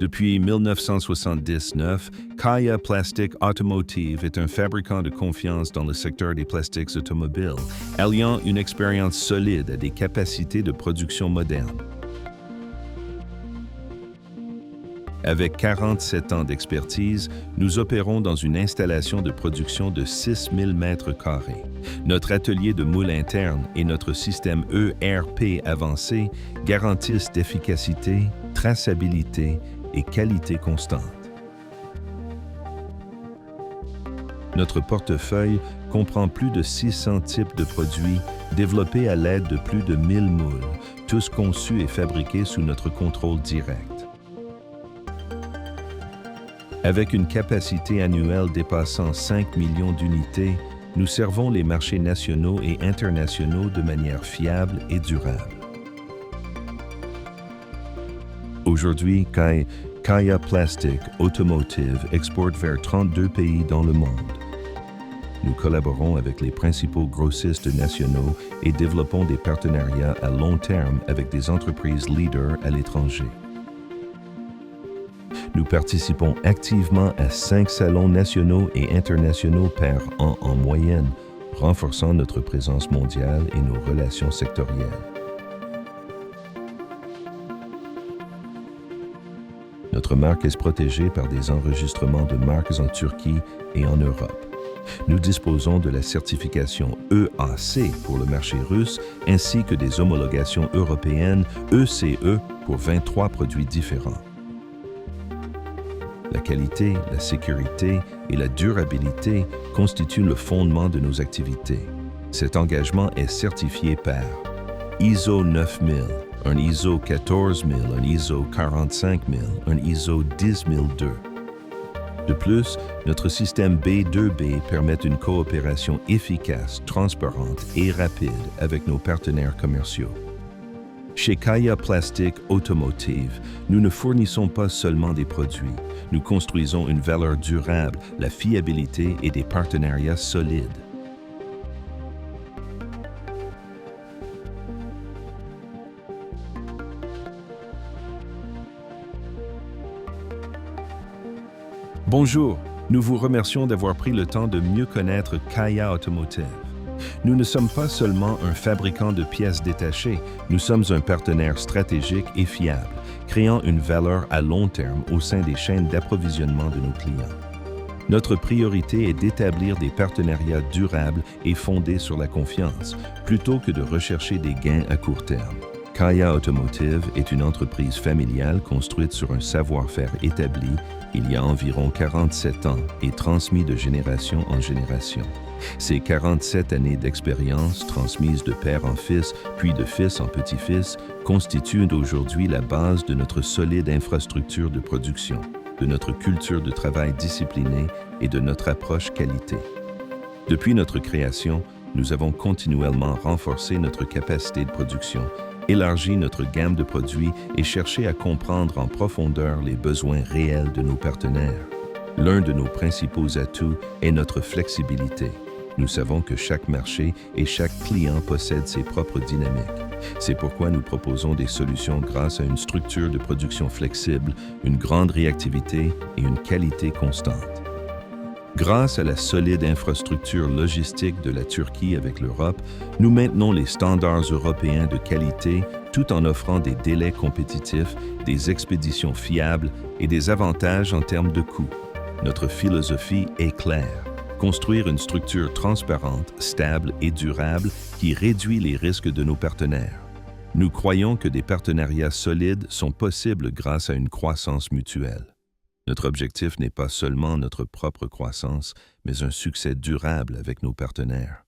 Depuis 1979, Kaya Plastic Automotive est un fabricant de confiance dans le secteur des plastiques automobiles, alliant une expérience solide à des capacités de production modernes. Avec 47 ans d'expertise, nous opérons dans une installation de production de 6000 mètres carrés. Notre atelier de moule interne et notre système ERP avancé garantissent d'efficacité, traçabilité et qualité constante. Notre portefeuille comprend plus de 600 types de produits développés à l'aide de plus de 1000 moules, tous conçus et fabriqués sous notre contrôle direct. Avec une capacité annuelle dépassant 5 millions d'unités, nous servons les marchés nationaux et internationaux de manière fiable et durable. Aujourd'hui, Kaya Plastic Automotive exporte vers 32 pays dans le monde. Nous collaborons avec les principaux grossistes nationaux et développons des partenariats à long terme avec des entreprises leaders à l'étranger. Nous participons activement à 5 salons nationaux et internationaux par an en moyenne, renforçant notre présence mondiale et nos relations sectorielles. Notre marque est protégée par des enregistrements de marques en Turquie et en Europe. Nous disposons de la certification EAC pour le marché russe ainsi que des homologations européennes ECE pour 23 produits différents. La qualité, la sécurité et la durabilité constituent le fondement de nos activités. Cet engagement est certifié par ISO 9000, un ISO 14000, un ISO 45000, un ISO 10002. De plus, notre système B2B permet une coopération efficace, transparente et rapide avec nos partenaires commerciaux. Chez Kaya Plastic Automotive, nous ne fournissons pas seulement des produits, nous construisons une valeur durable, la fiabilité et des partenariats solides. Bonjour, nous vous remercions d'avoir pris le temps de mieux connaître Kaya Automotive. Nous ne sommes pas seulement un fabricant de pièces détachées, nous sommes un partenaire stratégique et fiable, créant une valeur à long terme au sein des chaînes d'approvisionnement de nos clients. Notre priorité est d'établir des partenariats durables et fondés sur la confiance, plutôt que de rechercher des gains à court terme. Kaya Automotive est une entreprise familiale construite sur un savoir-faire établi il y a environ 47 ans et transmis de génération en génération. Ces 47 années d'expérience transmises de père en fils, puis de fils en petit-fils, constituent aujourd'hui la base de notre solide infrastructure de production, de notre culture de travail disciplinée et de notre approche qualité. Depuis notre création, nous avons continuellement renforcé notre capacité de production, élargi notre gamme de produits et cherché à comprendre en profondeur les besoins réels de nos partenaires. L'un de nos principaux atouts est notre flexibilité. Nous savons que chaque marché et chaque client possède ses propres dynamiques. C'est pourquoi nous proposons des solutions grâce à une structure de production flexible, une grande réactivité et une qualité constante. Grâce à la solide infrastructure logistique de la Turquie avec l'Europe, nous maintenons les standards européens de qualité tout en offrant des délais compétitifs, des expéditions fiables et des avantages en termes de coûts. Notre philosophie est claire. Construire une structure transparente, stable et durable qui réduit les risques de nos partenaires. Nous croyons que des partenariats solides sont possibles grâce à une croissance mutuelle. Notre objectif n'est pas seulement notre propre croissance, mais un succès durable avec nos partenaires.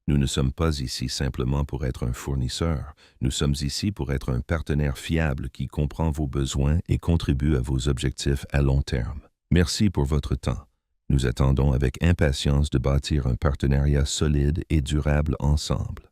Nous ne sommes pas ici simplement pour être un fournisseur, nous sommes ici pour être un partenaire fiable qui comprend vos besoins et contribue à vos objectifs à long terme. Merci pour votre temps. Nous attendons avec impatience de bâtir un partenariat solide et durable ensemble.